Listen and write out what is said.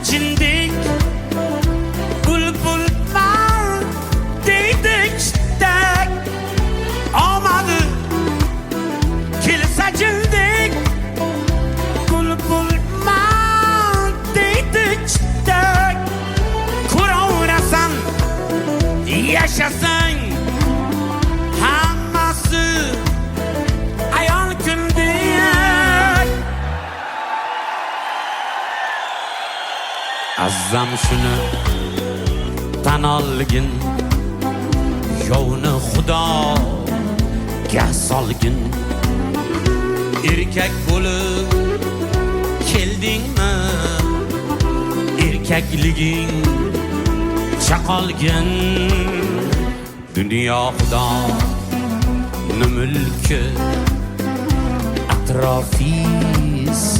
jindek bulbullar deydi ishtak omadi kelsa jindek bulbullar deydi ishtak ko'raverasan yashasang hammasi ayol kundek azzam shuni tan olgin yovni xudoga solgin erkak bo'lib keldingmi erkakliging chaqolgin dunyo xudoning mulki atrofiy